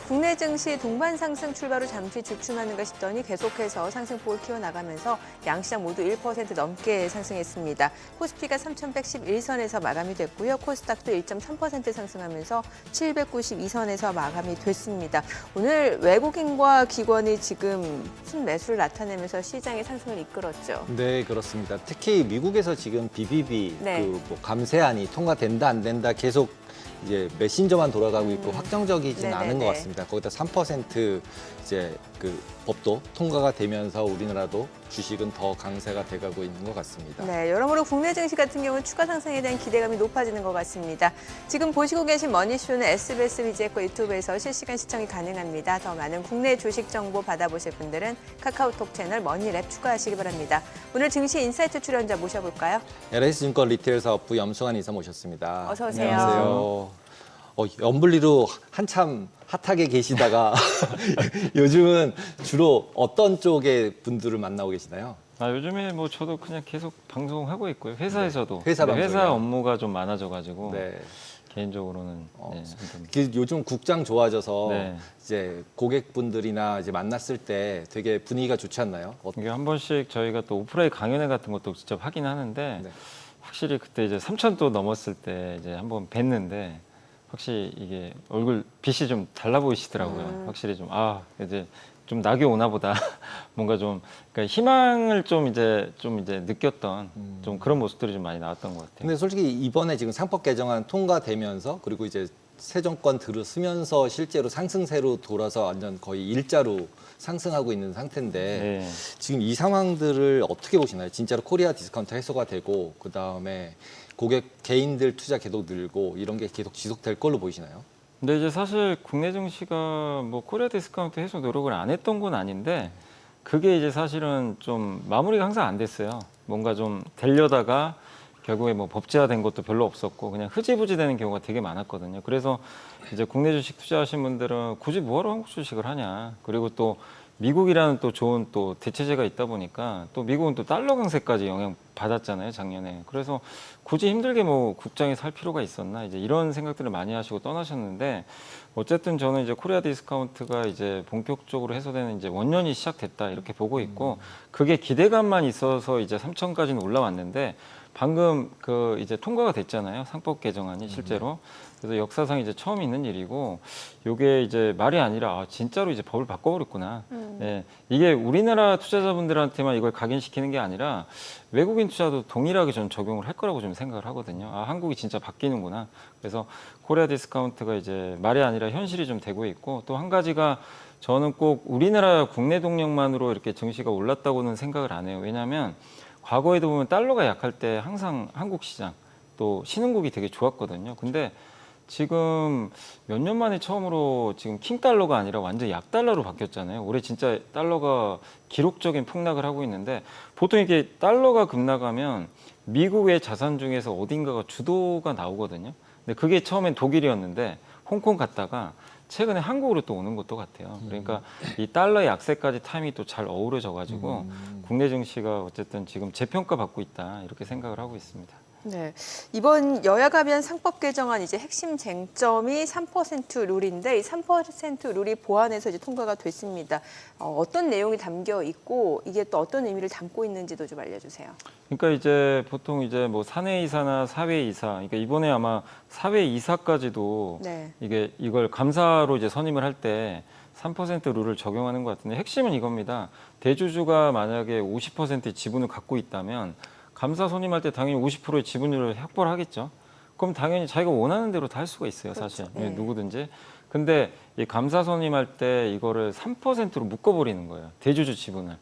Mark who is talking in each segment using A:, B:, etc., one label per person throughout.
A: 국내 증시 동반 상승 출발로 잠시 주춤하는가 싶더니 계속해서 상승폭을 키워나가면서 양시장 모두 1% 넘게 상승했습니다. 코스피가 3,111선에서 마감이 됐고요. 코스닥도 1.3% 상승하면서 792선에서 마감이 됐습니다. 오늘 외국인과 기관이 지금 순매수를 나타내면서 시장의 상승을 이끌었죠.
B: 네, 그렇습니다. 특히 미국에서 지금 BBB
A: 네.
B: 감세안이 통과된다 안 된다 계속 이제 메신저만 돌아가고 있고 확정적이지는
A: 네네네.
B: 않은 것 같습니다. 거기다 3% 이제 그 법도 통과가 되면서 우리나라도 주식은 더 강세가 돼가고 있는 것 같습니다.
A: 네, 여러모로 국내 증시 같은 경우는 추가 상승에 대한 기대감이 높아지는 것 같습니다. 지금 보시고 계신 머니쇼는 SBS 비제코 유튜브에서 실시간 시청이 가능합니다. 더 많은 국내 주식 정보 받아보실 분들은 카카오톡 채널 머니랩 추가하시기 바랍니다. 오늘 증시 인사이트 출연자 모셔볼까요?
B: LS증권 리테일 사업부 염승환 이사 모셨습니다.
A: 어서 오세요.
B: 안녕하세요. 염블리로 한참 핫하게 계시다가 요즘은 주로 어떤 쪽의 분들을 만나고 계시나요?
C: 요즘에 뭐 저도 그냥 계속 방송하고 있고요. 회사에서도.
B: 네, 회사 방송이요?
C: 회사 업무가 좀 많아져가지고
B: 네.
C: 개인적으로는 네, 아무튼
B: 요즘 국장 좋아져서
C: 네.
B: 이제 고객분들이나 이제 만났을 때 되게 분위기가 좋지 않나요?
C: 이게 한 번씩 저희가 또 오프라인 강연회 같은 것도 직접 하긴 하는데
B: 네.
C: 확실히 그때 이제 3천 또 넘었을 때 이제 한번 뵀는데 확실히 이게 얼굴 빛이 좀 달라 보이시더라고요. 확실히 좀 이제 좀 낙이 오나 보다. 뭔가 좀 그러니까 희망을 좀 이제 느꼈던 좀 그런 모습들이 좀 많이 나왔던 것 같아요.
B: 근데 솔직히 이번에 지금 상법 개정안 통과되면서 그리고 이제 새 정권 들어서면서 실제로 상승세로 돌아서 완전 거의 일자로 상승하고 있는 상태인데
C: 네.
B: 지금 이 상황들을 어떻게 보시나요? 진짜로 코리아 디스카운트 해소가 되고 그다음에 고객 개인들 투자 계속 늘고 이런 게 계속 지속될 걸로 보이시나요?
C: 근데 이제 사실 국내 증시가 뭐 코리아 디스카운트 해소 노력을 안 했던 건 아닌데 그게 이제 사실은 좀 마무리가 항상 안 됐어요. 뭔가 좀 되려다가 결국에 뭐 법제화된 것도 별로 없었고 그냥 흐지부지 되는 경우가 되게 많았거든요. 그래서 이제 국내 주식 투자하신 분들은 굳이 뭐하러 한국 주식을 하냐. 그리고 또 미국이라는 또 좋은 또 대체제가 있다 보니까 또 미국은 또 달러 강세까지 영향 받았잖아요, 작년에. 그래서 굳이 힘들게 뭐 국장에 살 필요가 있었나 이제 이런 생각들을 많이 하시고 떠나셨는데 어쨌든 저는 이제 코리아 디스카운트가 이제 본격적으로 해소되는 이제 원년이 시작됐다 이렇게 보고 있고 그게 기대감만 있어서 이제 3천까지는 올라왔는데 방금 그 이제 통과가 됐잖아요. 상법 개정안이 실제로. 그래서 역사상 이제 처음 있는 일이고 요게 이제 말이 아니라 진짜로 이제 법을 바꿔버렸구나. 예, 이게 우리나라 투자자분들한테만 이걸 각인시키는 게 아니라 외국인 투자도 동일하게 좀 적용을 할 거라고 좀 생각을 하거든요. 한국이 진짜 바뀌는구나. 그래서 코리아 디스카운트가 이제 말이 아니라 현실이 좀 되고 있고 또 한 가지가 저는 꼭 우리나라 국내 동력만으로 이렇게 증시가 올랐다고는 생각을 안 해요. 왜냐하면 과거에도 보면 달러가 약할 때 항상 한국 시장 또 신흥국이 되게 좋았거든요. 근데 지금 몇 년 만에 처음으로 지금 킹달러가 아니라 완전 약달러로 바뀌었잖아요. 올해 진짜 달러가 기록적인 폭락을 하고 있는데 보통 이게 달러가 급락하면 미국의 자산 중에서 어딘가가 주도가 나오거든요. 근데 그게 처음엔 독일이었는데 홍콩 갔다가 최근에 한국으로 또 오는 것도 같아요. 그러니까 이 달러의 약세까지 타임이 또 잘 어우러져 가지고 국내 증시가 어쨌든 지금 재평가 받고 있다 이렇게 생각을 하고 있습니다.
A: 네, 이번 여야가 비한 상법 개정안 이제 핵심 쟁점이 3% 룰인데 이 3% 룰이 보완해서 이제 통과가 됐습니다. 어떤 내용이 담겨 있고 이게 또 어떤 의미를 담고 있는지도 좀 알려주세요.
C: 그러니까 이제 보통 이제 뭐 사내이사나 사회이사, 그러니까 이번에 아마 사회이사까지도
A: 네.
C: 이걸 감사로 이제 선임을 할 때 3% 룰을 적용하는 것 같은데 핵심은 이겁니다. 대주주가 만약에 50%의 지분을 갖고 있다면 감사 선임할 때 당연히 50%의 지분율을 확보를 하겠죠. 그럼 당연히 자기가 원하는 대로 다 할 수가 있어요, 사실.
A: 네.
C: 누구든지. 근데 이 감사 선임할 때 이거를 3%로 묶어버리는 거예요. 대주주 지분을.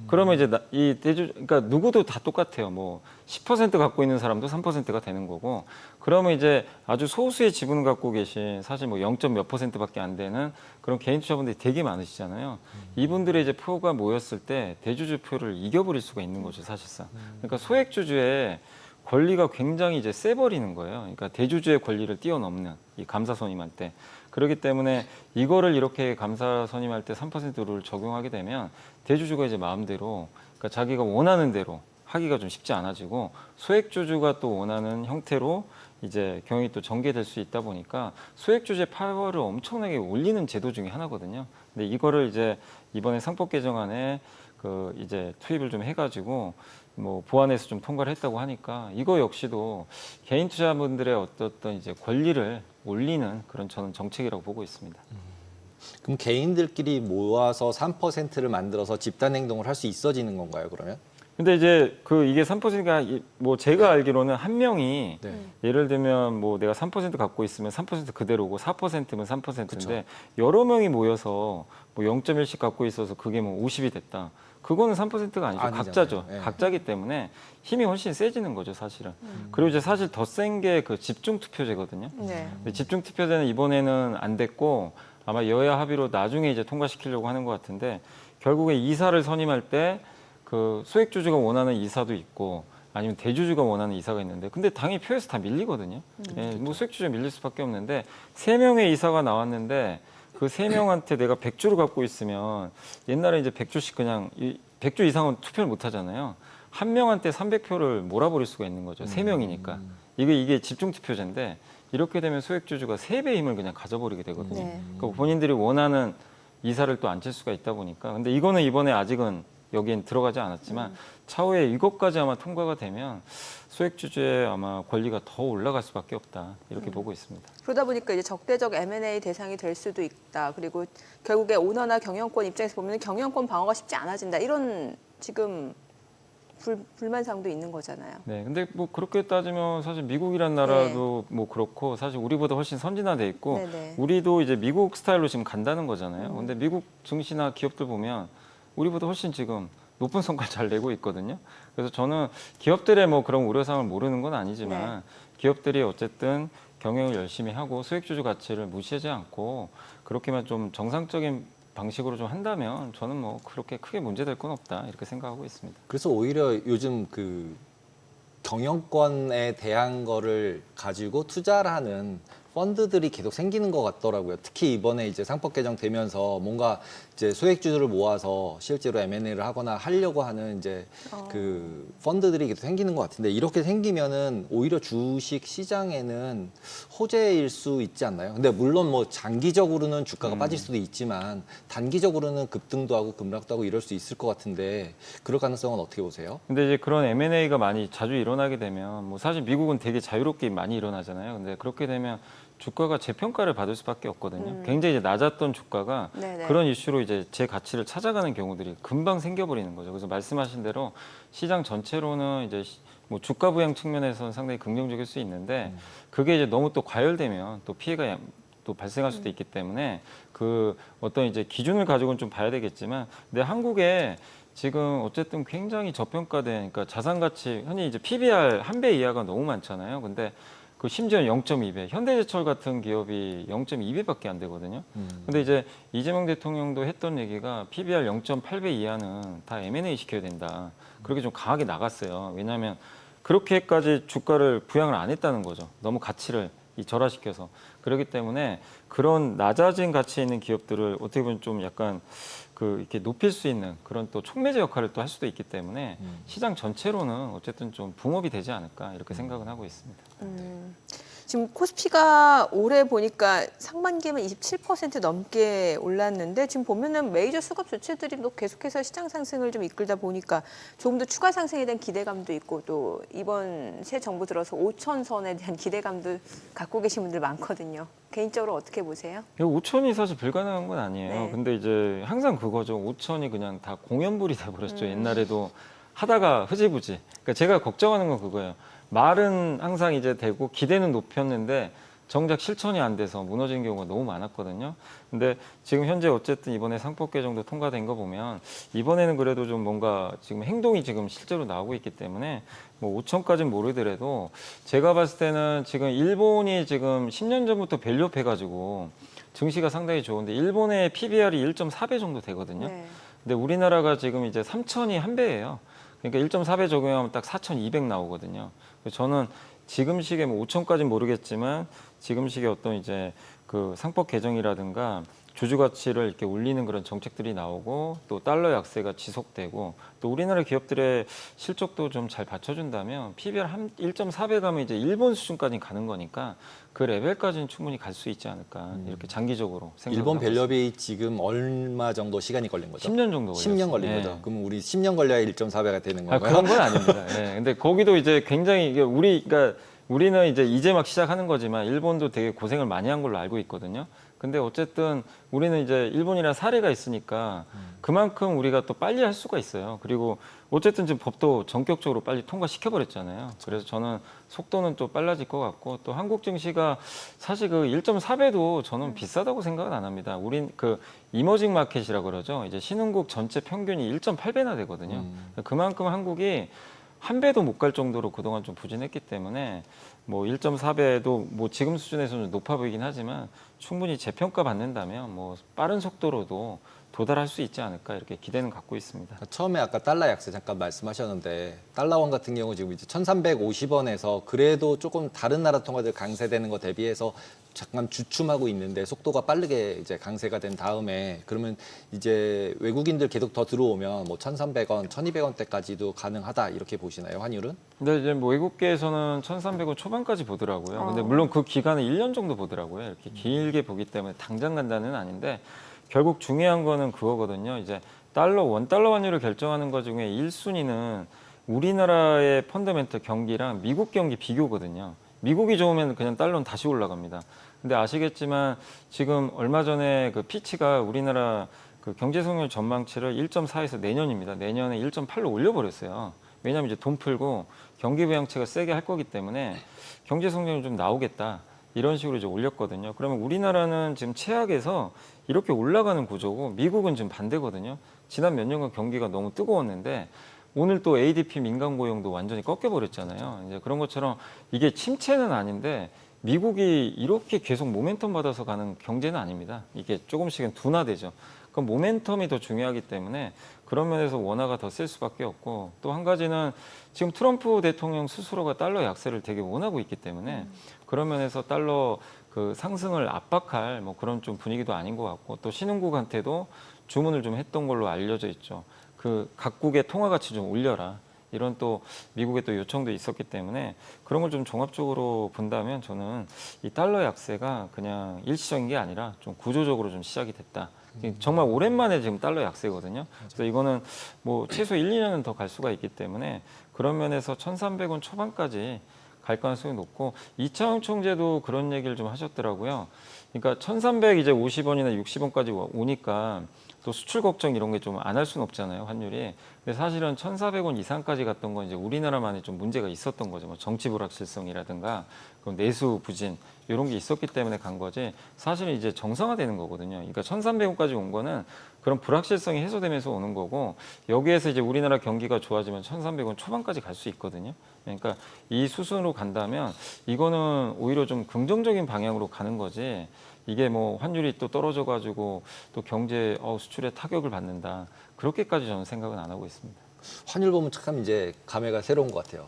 C: 그러면 이제 이 대주, 그러니까 누구도 다 똑같아요. 뭐 10% 갖고 있는 사람도 3%가 되는 거고. 그러면 이제 아주 소수의 지분을 갖고 계신 사실 뭐 0. 몇 %밖에 안 되는 그런 개인 투자분들이 되게 많으시잖아요. 이분들의 이제 표가 모였을 때 대주주 표를 이겨버릴 수가 있는 거죠, 사실상. 그러니까 소액주주의 권리가 굉장히 이제 세버리는 거예요. 그러니까 대주주의 권리를 뛰어넘는 이 감사 선임할 때. 그렇기 때문에 이거를 이렇게 감사 선임할 때 3%를 적용하게 되면 대주주가 이제 마음대로 그러니까 자기가 원하는 대로 하기가 좀 쉽지 않아지고 소액주주가 또 원하는 형태로 이제 경영이 또 전개될 수 있다 보니까 소액주주의 파워를 엄청나게 올리는 제도 중에 하나거든요. 근데 이거를 이제 이번에 상법 개정안에 그 이제 투입을 좀 해가지고 뭐 보완해서 좀 통과를 했다고 하니까 이거 역시도 개인 투자분들의 어떤 이제 권리를 올리는 그런 저는 정책이라고 보고 있습니다.
B: 그럼 개인들끼리 모아서 3%를 만들어서 집단 행동을 할 수 있어지는 건가요, 그러면?
C: 근데 이제 그 이게 3%가 뭐 제가 알기로는 한 명이
B: 네.
C: 예를 들면 뭐 내가 3% 갖고 있으면 3% 그대로고 4%면 3%인데
B: 그쵸.
C: 여러 명이 모여서 뭐 0.1씩 갖고 있어서 그게 뭐 50이 됐다. 그거는 3%가 아니죠.
B: 아니잖아요.
C: 각자죠.
B: 네.
C: 각자기 때문에 힘이 훨씬 세지는 거죠, 사실은. 그리고 이제 사실 더 센 게 그 집중 투표제거든요.
A: 네.
C: 근데 집중 투표제는 이번에는 안 됐고 아마 여야 합의로 나중에 이제 통과시키려고 하는 것 같은데 결국에 이사를 선임할 때 그 소액주주가 원하는 이사도 있고 아니면 대주주가 원하는 이사가 있는데 근데 당연히 표에서 다 밀리거든요. 예, 뭐 소액주주가 밀릴 수밖에 없는데 3명의 이사가 나왔는데 그 3명한테 내가 100주를 갖고 있으면 옛날에 이제 100주씩 그냥 100주 이상은 투표를 못 하잖아요. 한 명한테 300표를 몰아버릴 수가 있는 거죠. 3명이니까. 이게 집중 투표제인데 이렇게 되면 소액주주가 3배의 힘을 그냥 가져버리게 되거든요.
A: 네.
C: 그러니까 본인들이 원하는 이사를 또 앉힐 수가 있다 보니까. 근데 이거는 이번에 아직은 여기엔 들어가지 않았지만 차후에 이것까지 아마 통과가 되면 소액주주의 아마 권리가 더 올라갈 수밖에 없다. 이렇게 보고 있습니다.
A: 그러다 보니까 이제 적대적 M&A 대상이 될 수도 있다. 그리고 결국에 오너나 경영권 입장에서 보면 경영권 방어가 쉽지 않아진다. 이런 지금 불만사항도 있는 거잖아요.
C: 네, 근데 뭐 그렇게 따지면 사실 미국이란 나라도 뭐 그렇고 사실 우리보다 훨씬 선진화돼 있고
A: 네네.
C: 우리도 이제 미국 스타일로 지금 간다는 거잖아요. 근데 미국 증시나 기업들 보면 우리보다 훨씬 지금 높은 성과를 잘 내고 있거든요. 그래서 저는 기업들의 뭐 그런 우려사항을 모르는 건 아니지만 기업들이 어쨌든 경영을 열심히 하고 소액주주 가치를 무시하지 않고 그렇게만 좀 정상적인 방식으로 좀 한다면 저는 뭐 그렇게 크게 문제될 건 없다 이렇게 생각하고 있습니다.
B: 그래서 오히려 요즘 그 경영권에 대한 거를 가지고 투자를 하는 펀드들이 계속 생기는 것 같더라고요. 특히 이번에 이제 상법 개정되면서 뭔가 이제 소액주주를 모아서 실제로 M&A를 하거나 하려고 하는 이제 그 펀드들이 계속 생기는 것 같은데 이렇게 생기면은 오히려 주식 시장에는 호재일 수 있지 않나요? 근데 물론 뭐 장기적으로는 주가가 빠질 수도 있지만 단기적으로는 급등도 하고 급락도 하고 이럴 수 있을 것 같은데 그럴 가능성은 어떻게 보세요?
C: 근데 이제 그런 M&A가 많이 자주 일어나게 되면 뭐 사실 미국은 되게 자유롭게 많이 일어나잖아요. 근데 그렇게 되면 주가가 재평가를 받을 수밖에 없거든요. 굉장히 이제 낮았던 주가가
A: 네네.
C: 그런 이슈로 이제 제 가치를 찾아가는 경우들이 금방 생겨버리는 거죠. 그래서 말씀하신 대로 시장 전체로는 이제 뭐 주가 부양 측면에서는 상당히 긍정적일 수 있는데 그게 이제 너무 또 과열되면 또 피해가 또 발생할 수도 있기 때문에 그 어떤 이제 기준을 가지고는 좀 봐야 되겠지만 근데 한국에 지금 어쨌든 굉장히 저평가된 그러니까 자산 가치 흔히 이제 PBR 1배 이하가 너무 많잖아요. 근데 그 심지어 0.2배, 현대제철 같은 기업이 0.2배밖에 안 되거든요. 근데 이제 이재명 대통령도 했던 얘기가 PBR 0.8배 이하는 다 M&A 시켜야 된다. 그렇게 좀 강하게 나갔어요. 왜냐하면 그렇게까지 주가를 부양을 안 했다는 거죠. 너무 가치를 절하시켜서. 그렇기 때문에 그런 낮아진 가치에 있는 기업들을 어떻게 보면 좀 약간 그 이렇게 높일 수 있는 그런 또 촉매제 역할을 또 할 수도 있기 때문에 시장 전체로는 어쨌든 좀 붕업이 되지 않을까 이렇게 생각은 하고 있습니다.
A: 지금 코스피가 올해 보니까 상반기에만 27% 넘게 올랐는데 지금 보면은 메이저 수급 주체들이 또 계속해서 시장 상승을 좀 이끌다 보니까 조금 더 추가 상승에 대한 기대감도 있고 또 이번 새 정부 들어서 5,000선에 대한 기대감도 갖고 계신 분들 많거든요. 개인적으로 어떻게 보세요?
C: 5천이 사실 불가능한 건 아니에요.
A: 네.
C: 근데 이제 항상 그거죠. 5천이 그냥 다 공연불이 돼버렸죠. 옛날에도 하다가 흐지부지. 그러니까 제가 걱정하는 건 그거예요. 말은 항상 이제 되고 기대는 높였는데 정작 실천이 안 돼서 무너진 경우가 너무 많았거든요. 근데 지금 현재 어쨌든 이번에 상법 개정도 통과된 거 보면 이번에는 그래도 좀 뭔가 지금 행동이 지금 실제로 나오고 있기 때문에 뭐 5천까지는 모르더라도 제가 봤을 때는 지금 일본이 지금 10년 전부터 밸류업 해가지고 증시가 상당히 좋은데 일본의 PBR이 1.4배 정도 되거든요.
A: 네.
C: 근데 우리나라가 지금 이제 3천이 한 배예요. 그러니까 1.4배 적용하면 딱 4,200 나오거든요. 그래서 저는 지금 시기에 뭐 5천까지는 모르겠지만 지금 시기에 어떤 이제 그 상법 개정이라든가 주주 가치를 이렇게 올리는 그런 정책들이 나오고 또 달러 약세가 지속되고 또 우리나라 기업들의 실적도 좀 잘 받쳐준다면 PBR 1.4배 가면 이제 일본 수준까지 가는 거니까 그 레벨까지는 충분히 갈 수 있지 않을까 이렇게 장기적으로 생각을
B: 일본
C: 하고 있습니다.
B: 밸류업이 지금 얼마 정도 시간이 걸린 거죠?
C: 10년 정도 걸렸어요.
B: 10년 걸린
C: 예.
B: 거죠. 그럼 우리 10년 걸려야 1.4배가 되는 건가요?
C: 그런 건 아닙니다. 예. 근데 거기도 이제 굉장히 이게 그러니까 우리는 이제 막 시작하는 거지만 일본도 되게 고생을 많이 한 걸로 알고 있거든요. 근데 어쨌든 우리는 이제 일본이랑 사례가 있으니까 그만큼 우리가 또 빨리 할 수가 있어요. 그리고 어쨌든 지금 법도 전격적으로 빨리 통과시켜 버렸잖아요. 그래서 저는 속도는 또 빨라질 것 같고 또 한국 증시가 사실 그 1.4배도 저는 비싸다고 생각은 안 합니다. 우린 그 이머징 마켓이라고 그러죠. 이제 신흥국 전체 평균이 1.8배나 되거든요. 그만큼 한국이 한 배도 못 갈 정도로 그동안 좀 부진했기 때문에 뭐 1.4배도 뭐 지금 수준에서는 높아 보이긴 하지만 충분히 재평가 받는다면 뭐 빠른 속도로도 도달할 수 있지 않을까 이렇게 기대는 갖고 있습니다.
B: 처음에 아까 달러 약세 잠깐 말씀하셨는데 달러원 같은 경우 지금 이제 1,350원에서 그래도 조금 다른 나라 통화들 강세되는 거 대비해서 잠깐 주춤하고 있는데 속도가 빠르게 이제 강세가 된 다음에 그러면 이제 외국인들 계속 더 들어오면 뭐 1,300원, 1,200원대까지도 가능하다 이렇게 보시나요, 환율은?
C: 근데 이제 뭐 외국계에서는 1,300원 초반까지 보더라고요. 근데 물론 그 기간은 1년 정도 보더라고요. 이렇게 길게 보기 때문에 당장 간다는 아닌데 결국 중요한 거는 그거거든요. 이제 원달러 환율을 결정하는 것 중에 1순위는 우리나라의 펀더멘털 경기랑 미국 경기 비교거든요. 미국이 좋으면 그냥 달러는 다시 올라갑니다. 근데 아시겠지만 지금 얼마 전에 그 피치가 우리나라 그 경제 성장 전망치를 1.4에서 내년입니다. 내년에 1.8로 올려버렸어요. 왜냐하면 이제 돈 풀고 경기 부양책을 세게 할 거기 때문에 경제 성장이 좀 나오겠다. 이런 식으로 이제 올렸거든요. 그러면 우리나라는 지금 최악에서 이렇게 올라가는 구조고 미국은 지금 반대거든요. 지난 몇 년간 경기가 너무 뜨거웠는데 오늘 또 ADP 민간 고용도 완전히 꺾여버렸잖아요. 이제 그런 것처럼 이게 침체는 아닌데 미국이 이렇게 계속 모멘텀 받아서 가는 경제는 아닙니다. 이게 조금씩은 둔화되죠. 그럼 모멘텀이 더 중요하기 때문에 그런 면에서 원화가 더 셀 수밖에 없고 또 한 가지는 지금 트럼프 대통령 스스로가 달러 약세를 되게 원하고 있기 때문에 그런 면에서 달러 그 상승을 압박할 뭐 그런 좀 분위기도 아닌 것 같고 또 신흥국한테도 주문을 좀 했던 걸로 알려져 있죠. 그 각국의 통화 가치 좀 올려라. 이런 또 미국의 또 요청도 있었기 때문에 그런 걸 좀 종합적으로 본다면 저는 이 달러 약세가 그냥 일시적인 게 아니라 좀 구조적으로 좀 시작이 됐다. 정말 오랜만에 지금 달러 약세거든요. 그래서 이거는 뭐 최소 1, 2년은 더 갈 수가 있기 때문에 그런 면에서 1,300원 초반까지 갈 가능성이 높고 이창용 총재도 그런 얘기를 좀 하셨더라고요. 그러니까 1,300 이제 50원이나 60원까지 오니까 또 수출 걱정 이런 게 좀 안 할 수는 없잖아요, 환율이. 근데 사실은 1,400원 이상까지 갔던 건 이제 우리나라만의 좀 문제가 있었던 거죠. 뭐 정치 불확실성이라든가 그럼 내수 부진 이런 게 있었기 때문에 간 거지. 사실은 이제 정상화되는 거거든요. 그러니까 1,300원까지 온 거는 그런 불확실성이 해소되면서 오는 거고 여기에서 이제 우리나라 경기가 좋아지면 1,300원 초반까지 갈 수 있거든요. 그러니까 이 수순으로 간다면 이거는 오히려 좀 긍정적인 방향으로 가는 거지. 이게 뭐 환율이 또 떨어져 가지고 또 경제 수출에 타격을 받는다. 그렇게까지 저는 생각은 안 하고 있습니다.
B: 환율 보면 참 이제 감회가 새로운 것 같아요.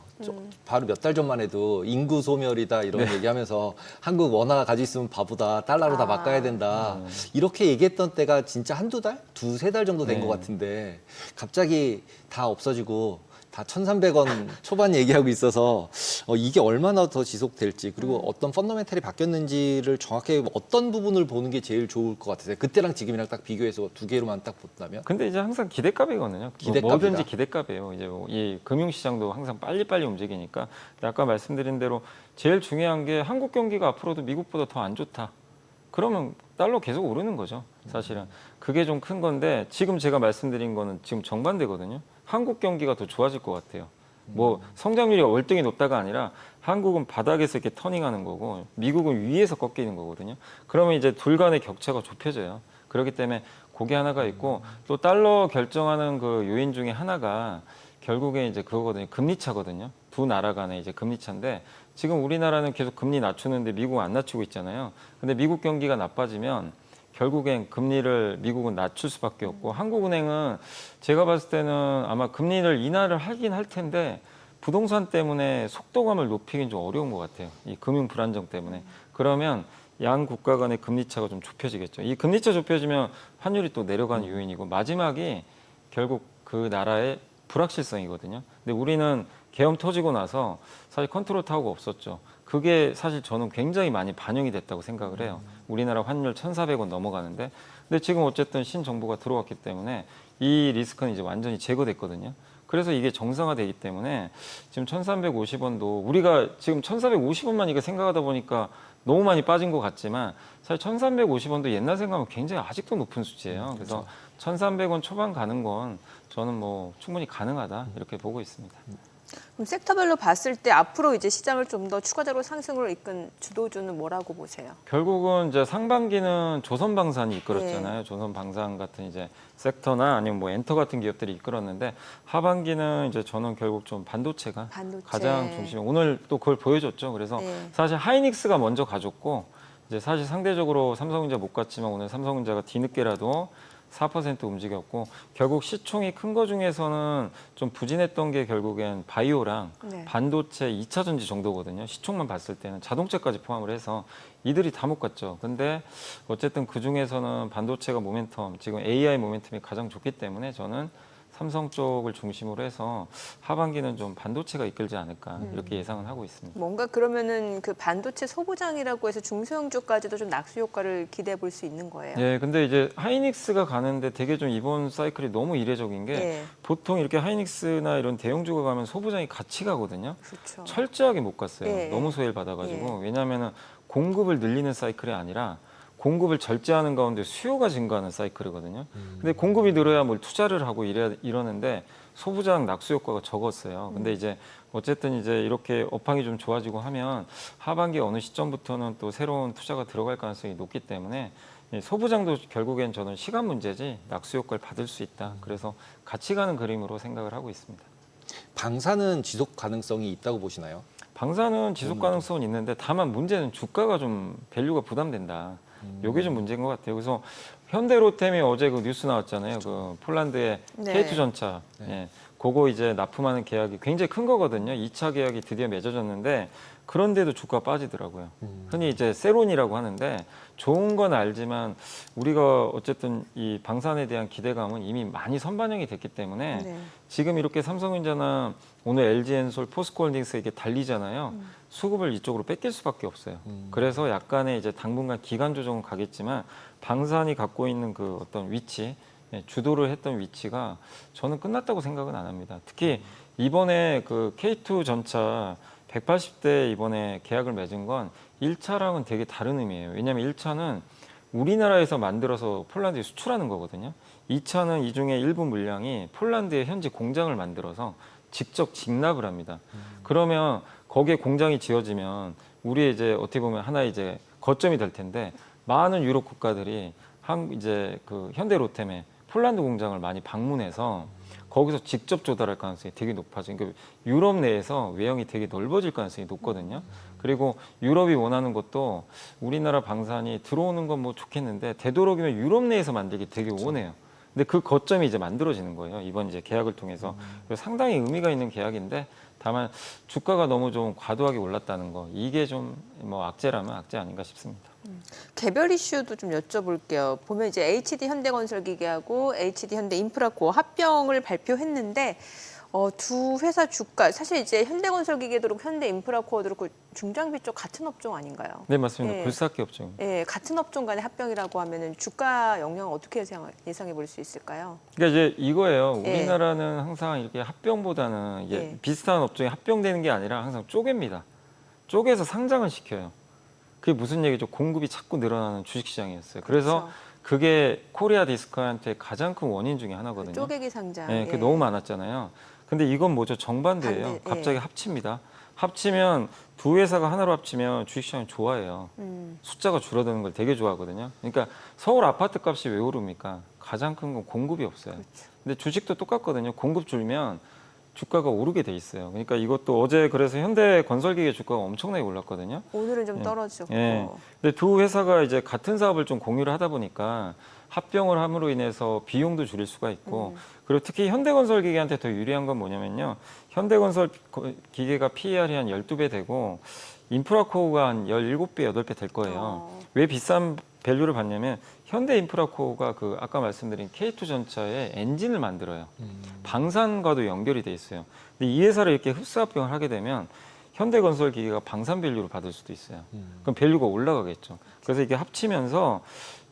B: 바로 몇 달 전만 해도 인구 소멸이다 이런 얘기하면서 한국 원화 가지고 있으면 바보다 달러로 다 바꿔야 된다 이렇게 얘기했던 때가 진짜 한두 달? 두세 달 정도 된 것 같은데 갑자기 다 없어지고 다 1,300원 초반 얘기하고 있어서 이게 얼마나 더 지속될지 그리고 어떤 펀더멘탈이 바뀌었는지를 정확하게 어떤 부분을 보는 게 제일 좋을 것 같으세요? 그때랑 지금이랑 딱 비교해서 두 개로만 딱 본다면?
C: 근데 이제 항상 기대값이거든요.
B: 기대값이다.
C: 뭐든지 기대값이에요. 이제 이 금융시장도 항상 빨리빨리 움직이니까 아까 말씀드린 대로 제일 중요한 게 한국 경기가 앞으로도 미국보다 더 안 좋다. 그러면 달러 계속 오르는 거죠. 사실은 그게 좀 큰 건데 지금 제가 말씀드린 거는 지금 정반대거든요. 한국 경기가 더 좋아질 것 같아요. 뭐 성장률이 월등히 높다가 아니라 한국은 바닥에서 이렇게 터닝하는 거고 미국은 위에서 꺾이는 거거든요. 그러면 이제 둘 간의 격차가 좁혀져요. 그렇기 때문에 그게 하나가 있고 또 달러 결정하는 그 요인 중에 하나가 결국에 이제 그거거든요. 금리 차거든요. 두 나라 간의 이제 금리 차인데 지금 우리나라는 계속 금리 낮추는데 미국은 안 낮추고 있잖아요. 근데 미국 경기가 나빠지면 결국엔 금리를 미국은 낮출 수밖에 없고 한국은행은 제가 봤을 때는 아마 금리를 인하를 하긴 할 텐데 부동산 때문에 속도감을 높이긴 좀 어려운 것 같아요. 이 금융 불안정 때문에. 그러면 양 국가 간의 금리 차가 좀 좁혀지겠죠. 이 금리 차 좁혀지면 환율이 또 내려가는 요인이고 마지막이 결국 그 나라의 불확실성이거든요. 근데 우리는 계엄 터지고 나서 사실 컨트롤 타워가 없었죠. 그게 사실 저는 굉장히 많이 반영이 됐다고 생각을 해요. 우리나라 환율 1,400원 넘어가는데 근데 지금 어쨌든 신정부가 들어왔기 때문에 이 리스크는 이제 완전히 제거됐거든요. 그래서 이게 정상화되기 때문에 지금 1,350원도 우리가 지금 1,450원만 이거 생각하다 보니까 너무 많이 빠진 것 같지만 사실 1,350원도 옛날 생각하면 굉장히 아직도 높은 수치예요. 그래서 1,300원 초반 가는 건 저는 뭐 충분히 가능하다 이렇게 보고 있습니다.
A: 그럼 섹터별로 봤을 때 앞으로 이제 시장을 좀 더 추가적으로 상승으로 이끈 주도주는 뭐라고 보세요?
C: 결국은 이제 상반기는 조선방산이 이끌었잖아요. 조선방산 같은 이제 섹터나 아니면 뭐 엔터 같은 기업들이 이끌었는데 하반기는 이제 저는 결국 좀 반도체가 가장 중심. 오늘 또 그걸 보여줬죠. 그래서 사실 하이닉스가 먼저 가졌고 이제 사실 상대적으로 삼성전자 못 갔지만 오늘 삼성전자가 뒤늦게라도 4% 움직였고 결국 시총이 큰 거 중에서는 좀 부진했던 게 결국엔 바이오랑 반도체 2차 전지 정도거든요. 시총만 봤을 때는 자동차까지 포함을 해서 이들이 다 못 갔죠. 근데 어쨌든 그 중에서는 반도체가 모멘텀, 지금 AI 모멘텀이 가장 좋기 때문에 저는 삼성 쪽을 중심으로 해서 하반기는 좀 반도체가 이끌지 않을까 이렇게 예상은 하고 있습니다.
A: 뭔가 그러면은 그 반도체 소부장이라고 해서 중소형주까지도 좀 낙수 효과를 기대해 볼 수 있는 거예요.
C: 예, 근데 이제 하이닉스가 가는데 되게 좀 이번 사이클이 너무 이례적인 게 보통 이렇게 하이닉스나 이런 대형주가 가면 소부장이 같이 가거든요.
A: 그렇죠.
C: 철저하게 못 갔어요. 너무 소외를 받아가지고 왜냐하면 공급을 늘리는 사이클이 아니라 공급을 절제하는 가운데 수요가 증가하는 사이클이거든요. 근데 공급이 늘어야 뭘 투자를 하고 이러는데 소부장 낙수 효과가 적었어요. 근데 이제 어쨌든 이제 이렇게 업황이 좀 좋아지고 하면 하반기 어느 시점부터는 또 새로운 투자가 들어갈 가능성이 높기 때문에 소부장도 결국엔 저는 시간 문제지 낙수 효과를 받을 수 있다. 그래서 같이 가는 그림으로 생각을 하고 있습니다.
B: 방사는 지속 가능성이 있다고 보시나요?
C: 방사는 지속 가능성은 있는데 다만 문제는 주가가 좀 밸류가 부담된다. 이게 좀 문제인 것 같아요. 그래서 현대로템이 어제 그 뉴스 나왔잖아요. 그 폴란드의 K2 전차. 예. 그거 이제 납품하는 계약이 굉장히 큰 거거든요. 2차 계약이 드디어 맺어졌는데 그런데도 주가 빠지더라고요. 흔히 이제 세론이라고 하는데 좋은 건 알지만 우리가 어쨌든 이 방산에 대한 기대감은 이미 많이 선반영이 됐기 때문에 지금 이렇게 삼성전자나 오늘 LG엔솔, 포스코홀딩스 이렇게 달리잖아요. 수급을 이쪽으로 뺏길 수밖에 없어요. 그래서 약간의 이제 당분간 기간 조정은 가겠지만 방산이 갖고 있는 그 어떤 위치, 주도를 했던 위치가 저는 끝났다고 생각은 안 합니다. 특히 이번에 그 K2 전차 180대 이번에 계약을 맺은 건 1차랑은 되게 다른 의미예요. 왜냐하면 1차는 우리나라에서 만들어서 폴란드에 수출하는 거거든요. 2차는 이 중에 일부 물량이 폴란드에 현지 공장을 만들어서 직접 직납을 합니다. 그러면 거기에 공장이 지어지면 우리 이제 어떻게 보면 하나의 이제 거점이 될 텐데 많은 유럽 국가들이 이제 그 현대로템의 폴란드 공장을 많이 방문해서 거기서 직접 조달할 가능성이 되게 높아져. 그러니까 유럽 내에서 외형이 되게 넓어질 가능성이 높거든요. 그리고 유럽이 원하는 것도 우리나라 방산이 들어오는 건 뭐 좋겠는데 되도록이면 유럽 내에서 만들기 되게 원해요. 근데 그 거점이 이제 만들어지는 거예요. 이번 이제 계약을 통해서. 그래서 상당히 의미가 있는 계약인데 다만 주가가 너무 좀 과도하게 올랐다는 거 이게 좀 뭐 악재라면 악재 아닌가 싶습니다.
A: 개별 이슈도 좀 여쭤볼게요. 보면 이제 HD 현대건설기계하고 HD 현대인프라코어 합병을 발표했는데 두 회사 주가 사실 이제 현대건설기계도 그렇고 현대인프라코어도 그렇고 중장비 쪽 같은 업종 아닌가요?
C: 네 맞습니다. 굴삭기 업종.
A: 예, 같은 업종 간의 합병이라고 하면은 주가 영향 어떻게 예상해 볼 수 있을까요?
C: 그러니까 이제 이거예요. 우리나라는 항상 이렇게 합병보다는 이게 비슷한 업종이 합병되는 게 아니라 항상 쪼갭니다. 쪼개서 상장을 시켜요. 그게 무슨 얘기죠? 공급이 자꾸 늘어나는 주식시장이었어요. 그래서 그게 코리아 디스크한테 가장 큰 원인 중에 하나거든요.
A: 쪼개기 상장.
C: 네, 그게 너무 많았잖아요. 근데 이건 뭐죠? 정반대예요. 갑자기 합칩니다. 합치면 두 회사가 하나로 합치면 주식시장이 좋아해요. 숫자가 줄어드는 걸 되게 좋아하거든요. 그러니까 서울 아파트 값이 왜 오릅니까? 가장 큰 건 공급이 없어요. 근데 주식도 똑같거든요. 공급 줄면 주가가 오르게 돼 있어요. 그러니까 이것도 어제 그래서 현대건설기계 주가가 엄청나게 올랐거든요.
A: 오늘은 좀 떨어졌고.
C: 근데 두 회사가 이제 같은 사업을 좀 공유를 하다 보니까 합병을 함으로 인해서 비용도 줄일 수가 있고 그리고 특히 현대건설기계한테 더 유리한 건 뭐냐면요. 현대건설기계가 PER이 한 12배 되고 인프라코어가 한 17배, 8배 될 거예요. 왜 비싼 밸류를 받냐면 현대인프라코가 그 아까 말씀드린 K2전차의 엔진을 만들어요. 방산과도 연결이 돼 있어요. 근데 이 회사를 이렇게 흡수합병을 하게 되면 현대건설기계가 방산 밸류를 받을 수도 있어요. 그럼 밸류가 올라가겠죠. 그래서 이게 합치면서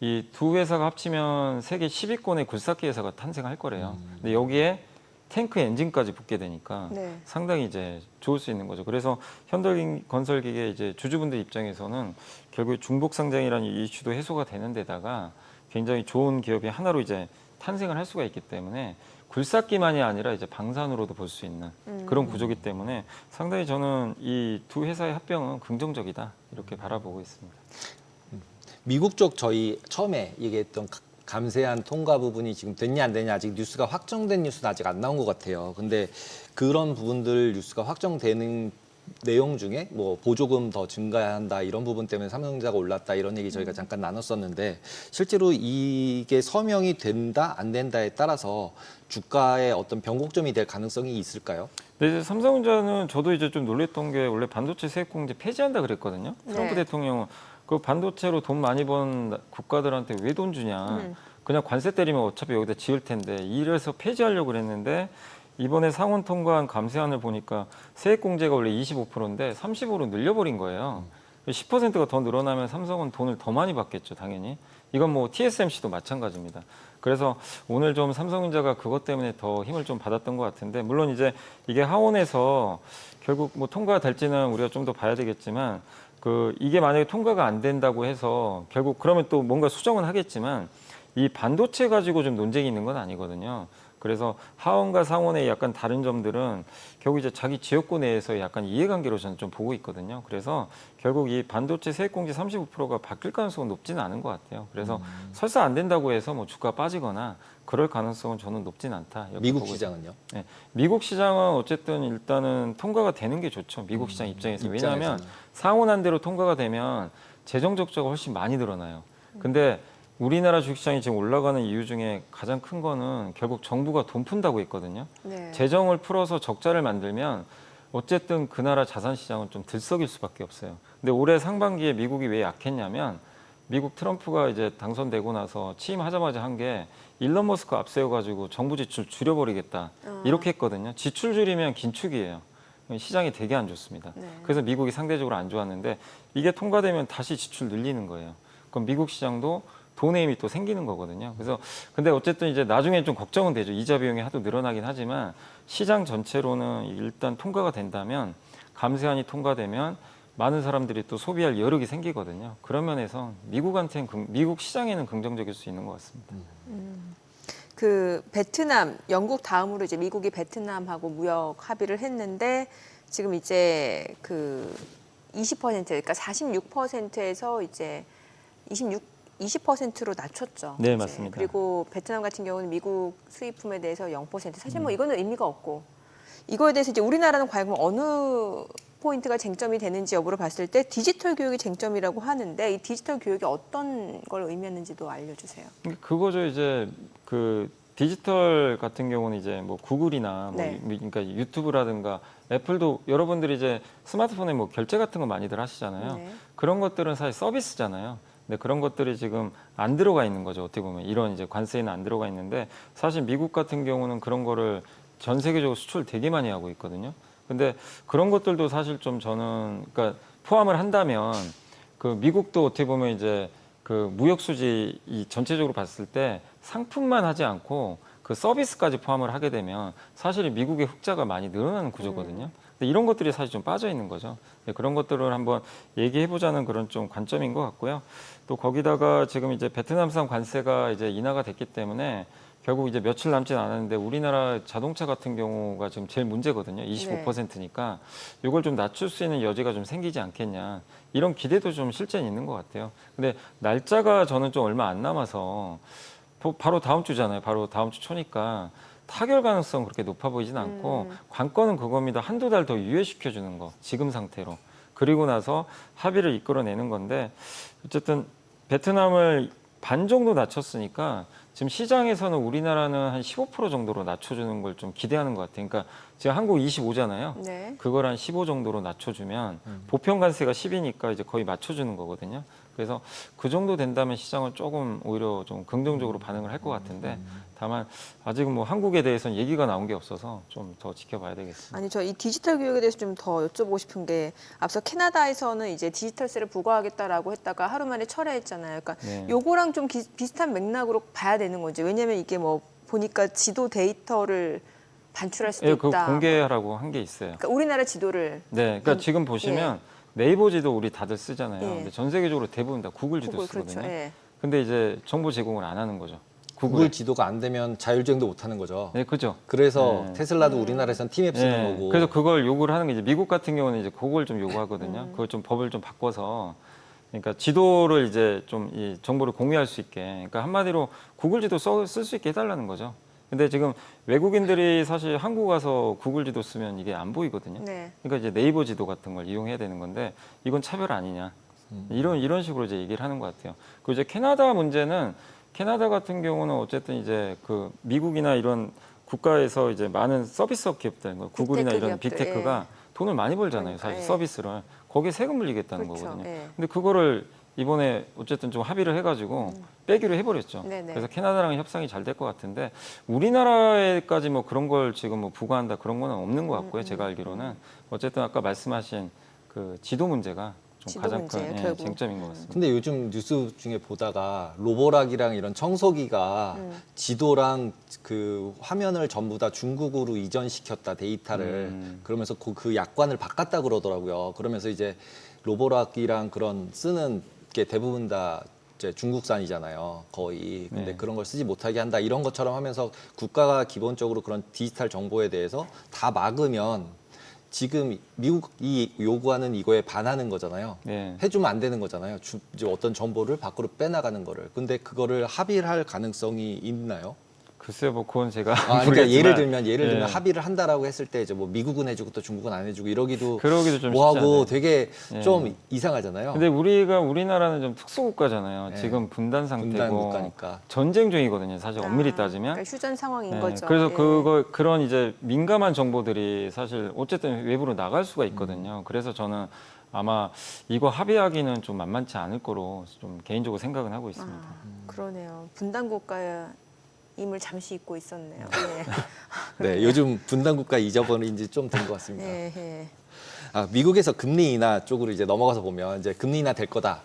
C: 이 두 회사가 합치면 세계 10위권의 굴삭기 회사가 탄생할 거래요. 근데 여기에 탱크 엔진까지 붙게 되니까
A: 네.
C: 상당히 이제 좋을 수 있는 거죠. 그래서 현대건설기계 이제 주주분들 입장에서는 결국 중복 상장이라는 이슈도 해소가 되는 데다가 굉장히 좋은 기업이 하나로 이제 탄생을 할 수가 있기 때문에 굴삭기만이 아니라 이제 방산으로도 볼 수 있는 그런 구조기 때문에 상당히 저는 이 두 회사의 합병은 긍정적이다 이렇게 바라보고 있습니다.
B: 미국 쪽 저희 처음에 얘기했던 감세한 통과 부분이 지금 됐냐 안 됐냐 아직 뉴스가 확정된 뉴스는 아직 안 나온 것 같아요. 근데 그런 부분들 뉴스가 확정되는 내용 중에 뭐 보조금 더 증가한다 이런 부분 때문에 삼성전자가 올랐다 이런 얘기 저희가 잠깐 나눴었는데 실제로 이게 서명이 된다 안 된다에 따라서 주가의 어떤 변곡점이 될 가능성이 있을까요?
C: 근데 이제 삼성전자는 저도 이제 좀 놀랬던 게 원래 반도체 세액공제 폐지한다 그랬거든요. 트럼프
A: 네.
C: 대통령은 그 반도체로 돈 많이 번 국가들한테 왜 돈 주냐. 그냥 관세 때리면 어차피 여기다 지을 텐데 이래서 폐지하려고 그랬는데 이번에 상원 통과한 감세안을 보니까 세액공제가 원래 25%인데 35로 늘려버린 거예요. 10%가 더 늘어나면 삼성은 돈을 더 많이 받겠죠, 당연히. 이건 뭐 TSMC도 마찬가지입니다. 그래서 오늘 좀 삼성전자가 그것 때문에 더 힘을 좀 받았던 것 같은데 물론 이제 이게 하원에서 결국 뭐 통과될지는 우리가 좀 더 봐야 되겠지만 이게 만약에 통과가 안 된다고 해서 결국 그러면 또 뭔가 수정은 하겠지만 이 반도체 가지고 좀 논쟁이 있는 건 아니거든요. 그래서 하원과 상원의 약간 다른 점들은 결국 이제 자기 지역구 내에서 약간 이해관계로 저는 좀 보고 있거든요. 그래서 결국 이 반도체 세액공제 35%가 바뀔 가능성은 높지는 않은 것 같아요. 그래서 설사 안 된다고 해서 뭐 주가 빠지거나 그럴 가능성은 저는 높지는 않다. 이렇게
B: 미국
C: 보고
B: 시장은요?
C: 네. 미국 시장은 어쨌든 일단은 통과가 되는 게 좋죠. 미국 시장 입장에서. 왜냐하면 상원한 대로 통과가 되면 재정 적자가 훨씬 많이 늘어나요. 근데 우리나라 주식시장이 지금 올라가는 이유 중에 가장 큰 거는 결국 정부가 돈 푼다고 했거든요.
A: 네.
C: 재정을 풀어서 적자를 만들면 어쨌든 그 나라 자산시장은 좀 들썩일 수밖에 없어요. 근데 올해 상반기에 미국이 왜 약했냐면 미국 트럼프가 이제 당선되고 나서 취임하자마자 한 게 일론 머스크 앞세워가지고 정부 지출 줄여버리겠다 이렇게 했거든요. 지출 줄이면 긴축이에요. 시장이 되게 안 좋습니다.
A: 네.
C: 그래서 미국이 상대적으로 안 좋았는데 이게 통과되면 다시 지출 늘리는 거예요. 그럼 미국 시장도 돈의 힘이 또 생기는 거거든요. 그래서 근데 어쨌든 이제 나중에 좀 걱정은 되죠. 이자 비용이 하도 늘어나긴 하지만 시장 전체로는 일단 통과가 된다면 감세안이 통과되면 많은 사람들이 또 소비할 여력이 생기거든요. 그런 면에서 미국 시장에는 긍정적일 수 있는 것 같습니다.
A: 그 베트남, 영국 다음으로 이제 미국이 베트남하고 무역 합의를 했는데 지금 이제 그 20% 그러니까 46%에서 이제 20%로 낮췄죠.
C: 네,
A: 이제.
C: 맞습니다.
A: 그리고 베트남 같은 경우는 미국 수입품에 대해서 0%. 사실 뭐 이거는 의미가 없고 이거에 대해서 이제 우리나라는 과연 어느 포인트가 쟁점이 되는지 여부를 봤을 때 디지털 교육이 쟁점이라고 하는데 이 디지털 교육이 어떤 걸 의미했는지도 알려주세요.
C: 그거죠. 이제 그 디지털 같은 경우는 이제 뭐 구글이나 뭐
A: 네.
C: 그러니까 유튜브라든가 애플도 여러분들이 이제 스마트폰에 뭐 결제 같은 거 많이들 하시잖아요.
A: 네.
C: 그런 것들은 사실 서비스잖아요. 근데 그런 것들이 지금 안 들어가 있는 거죠. 어떻게 보면 이런 이제 관세에는 안 들어가 있는데 사실 미국 같은 경우는 그런 거를 전 세계적으로 수출 되게 많이 하고 있거든요. 근데 그런 것들도 사실 좀 저는 그러니까 포함을 한다면 그 미국도 어떻게 보면 이제 그 무역 수지 이 전체적으로 봤을 때 상품만 하지 않고 그 서비스까지 포함을 하게 되면 사실 미국의 흑자가 많이 늘어나는 구조거든요. 근데 이런 것들이 사실 좀 빠져 있는 거죠. 네, 그런 것들을 한번 얘기해 보자는 그런 좀 관점인 것 같고요. 또 거기다가 지금 이제 베트남산 관세가 이제 인하가 됐기 때문에 결국 이제 며칠 남진 않았는데 우리나라 자동차 같은 경우가 지금 제일 문제거든요. 25%니까 이걸 좀 낮출 수 있는 여지가 좀 생기지 않겠냐. 이런 기대도 좀 실제는 있는 것 같아요. 근데 날짜가 저는 좀 얼마 안 남아서 바로 다음 주잖아요. 바로 다음 주 초니까 타결 가능성 그렇게 높아 보이진 않고 관건은 그겁니다. 한두 달 더 유예시켜 주는 거. 지금 상태로. 그리고 나서 합의를 이끌어내는 건데 어쨌든 베트남을 반 정도 낮췄으니까 지금 시장에서는 우리나라는 한 15% 정도로 낮춰주는 걸 좀 기대하는 것 같아요. 그러니까 지금 한국 25잖아요.
A: 네.
C: 그걸 한 15 정도로 낮춰주면 보편 관세가 10이니까 이제 거의 맞춰주는 거거든요. 그래서 그 정도 된다면 시장은 조금 오히려 좀 긍정적으로 반응을 할 것 같은데 다만 아직은 뭐 한국에 대해서는 얘기가 나온 게 없어서 좀 더 지켜봐야 되겠습니다.
A: 아니 저 이 디지털 교육에 대해서 좀 더 여쭤보고 싶은 게 앞서 캐나다에서는 이제 디지털세를 부과하겠다라고 했다가 하루 만에 철회했잖아요. 그러니까
C: 네.
A: 요거랑 좀 비슷한 맥락으로 봐야 되는 건지. 왜냐면 이게 뭐 보니까 지도 데이터를 반출할 수도
C: 예, 그
A: 있다.
C: 공개하라고 한 게 있어요.
A: 그러니까 우리나라 지도를
C: 네, 그러니까 지금 보시면 네이버 지도 우리 다들 쓰잖아요.
A: 예.
C: 근데 전 세계적으로 대부분 다 구글 지도
A: 구글
C: 쓰거든요.
A: 그렇죠. 예.
C: 근데 이제 정보 제공을 안 하는 거죠.
B: 구글 지도가 안 되면 자율주행도 못 하는 거죠.
C: 네, 그죠.
B: 그래서
C: 네.
B: 테슬라도 우리나라에선 티맵 쓰는
C: 네,
B: 거고.
C: 그래서 그걸 요구를 하는 게 이제 미국 같은 경우는 이제 그걸 좀 요구하거든요. 그걸 좀 법을 좀 바꿔서 그러니까 지도를 이제 좀 이 정보를 공유할 수 있게 그러니까 한마디로 구글 지도 쓸 수 있게 해달라는 거죠. 근데 지금 외국인들이 사실 한국 와서 구글 지도 쓰면 이게 안 보이거든요.
A: 네.
C: 그러니까 이제 네이버 지도 같은 걸 이용해야 되는 건데 이건 차별 아니냐. 이런 식으로 이제 얘기를 하는 것 같아요. 그리고 이제 캐나다 문제는 캐나다 같은 경우는 어쨌든 이제 그 미국이나 이런 국가에서 이제 많은 서비스업 기업들, 구글이나
A: 빅테크
C: 이런
A: 기업들,
C: 빅테크가 돈을 많이 벌잖아요.
A: 그러니까,
C: 사실
A: 예.
C: 서비스를 거기에 세금 물리겠다는
A: 그렇죠.
C: 거거든요.
A: 예.
C: 근데 그거를 이번에 어쨌든 좀 합의를 해가지고 빼기로 해버렸죠.
A: 네네.
C: 그래서 캐나다랑 협상이 잘 될 것 같은데 우리나라에까지 뭐 그런 걸 지금 뭐 부과한다 그런 거는 없는 것 같고요. 제가 알기로는 어쨌든 아까 말씀하신 그 지도 문제가 좀
A: 지도
C: 가장
A: 문제예요,
C: 큰
A: 결국.
C: 쟁점인 것 같습니다.
B: 근데 요즘 뉴스 중에 보다가 로보락이랑 이런 청소기가 지도랑 그 화면을 전부 다 중국으로 이전시켰다 데이터를 그러면서 그 약관을 바꿨다 그러더라고요. 그러면서 이제 로보락이랑 그런 쓰는 게 대부분 다 이제 중국산이잖아요, 거의. 근데
C: 네.
B: 그런 걸 쓰지 못하게 한다 이런 것처럼 하면서 국가가 기본적으로 그런 디지털 정보에 대해서 다 막으면 지금 미국이 요구하는 이거에 반하는 거잖아요.
C: 네.
B: 해주면 안 되는 거잖아요. 이제 어떤 정보를 밖으로 빼나가는 거를. 근데 그거를 합의를 할 가능성이 있나요?
C: 글쎄요, 뭐 그건 제가
B: 그러니까
C: 모르겠지만,
B: 예를 들면
C: 예.
B: 합의를 한다라고 했을 때 이제 뭐 미국은 해주고 또 중국은 안 해주고 이러기도
C: 그러기도 좀
B: 뭐하고
C: 쉽지 않아요.
B: 되게
C: 예.
B: 좀 이상하잖아요.
C: 근데 우리나라는 좀 특수국가잖아요.
B: 네.
C: 지금 분단 상태고
B: 분단 국가니까.
C: 전쟁 중이거든요. 사실 엄밀히 따지면.
A: 그러니까 휴전 상황인
C: 네,
A: 거죠.
C: 그래서
A: 예.
C: 그런 이제 민감한 정보들이 사실 어쨌든 외부로 나갈 수가 있거든요. 그래서 저는 아마 이거 합의하기는 좀 만만치 않을 거로 좀 개인적으로 생각은 하고 있습니다.
A: 그러네요. 분단 국가임을 잠시 잊고 있었네요.
B: 네, 요즘 분단 국가 잊어버린 지 좀 된 것 같습니다.
A: 예, 예.
B: 미국에서 금리 인하 쪽으로 이제 넘어가서 보면 이제 금리 인하 될 거다.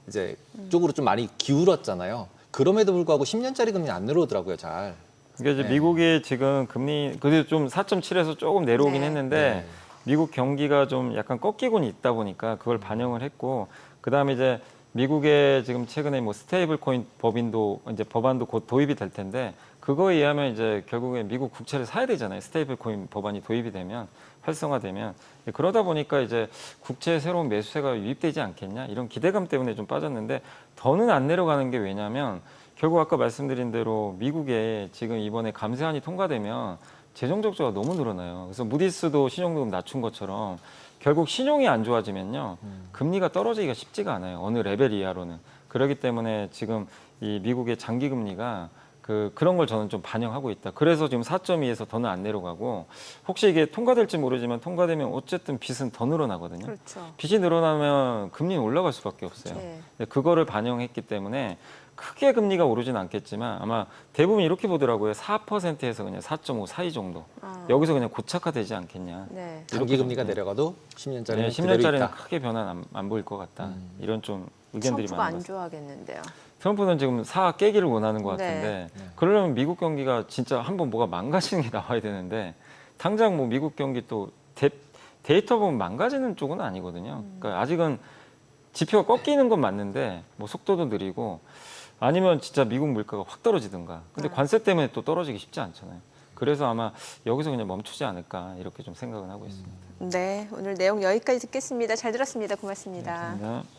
B: 이제 쪽으로 좀 많이 기울었잖아요. 그럼에도 불구하고 10년짜리 금리 안 내려오더라고요, 잘.
C: 그러니까 이제
B: 네.
C: 미국이 지금 금리 그래도 좀 4.7에서 조금 내려오긴
A: 네.
C: 했는데
B: 네.
C: 미국 경기가 좀 약간 꺾이곤 있다 보니까 그걸 반영을 했고 그다음에 이제 미국의 지금 최근에 뭐 스테이블 코인 법안도 곧 도입이 될 텐데 그거에 의하면 이제 결국에 미국 국채를 사야 되잖아요. 스테이블 코인 법안이 도입이 되면 활성화되면 그러다 보니까 이제 국채의 새로운 매수세가 유입되지 않겠냐 이런 기대감 때문에 좀 빠졌는데 더는 안 내려가는 게 왜냐면 결국 아까 말씀드린 대로 미국에 지금 이번에 감세안이 통과되면 재정 적자가 너무 늘어나요. 그래서 무디스도 신용등급 낮춘 것처럼 결국 신용이 안 좋아지면요 금리가 떨어지기가 쉽지가 않아요. 어느 레벨 이하로는. 그렇기 때문에 지금 이 미국의 장기 금리가 그런 걸 저는 좀 반영하고 있다. 그래서 지금 4.2에서 더는 안 내려가고 혹시 이게 통과될지 모르지만 통과되면 어쨌든 빚은 더 늘어나거든요.
A: 그렇죠.
C: 빚이 늘어나면 금리는 올라갈 수밖에 없어요.
A: 네.
C: 근데 그거를 반영했기 때문에 크게 금리가 오르진 않겠지만 아마 대부분 이렇게 보더라고요. 4%에서 그냥 4.5, 4이 정도. 여기서 그냥 고착화되지 않겠냐.
A: 네.
B: 장기 금리가 내려가도 10년짜리는
C: 네,
B: 그대로
C: 10년짜리는
B: 있다.
C: 크게 변화 안 보일 것 같다. 이런 좀 의견들이
A: 트럼프가
C: 많은 것
A: 안
C: 같습니다.
A: 좋아하겠는데요.
C: 트럼프는 지금 깨기를 원하는 것 같은데
A: 네.
C: 그러려면 미국 경기가 진짜 한번 뭐가 망가지는 게 나와야 되는데 당장 뭐 미국 경기 또 데이터 보면 망가지는 쪽은 아니거든요. 그러니까 아직은 지표가 꺾이는 건 맞는데 뭐 속도도 느리고 아니면 진짜 미국 물가가 확 떨어지든가. 근데 관세 때문에 또 떨어지기 쉽지 않잖아요. 그래서 아마 여기서 그냥 멈추지 않을까 이렇게 좀 생각은 하고 있습니다.
A: 네, 오늘 내용 여기까지 듣겠습니다. 잘 들었습니다. 고맙습니다.
C: 감사합니다.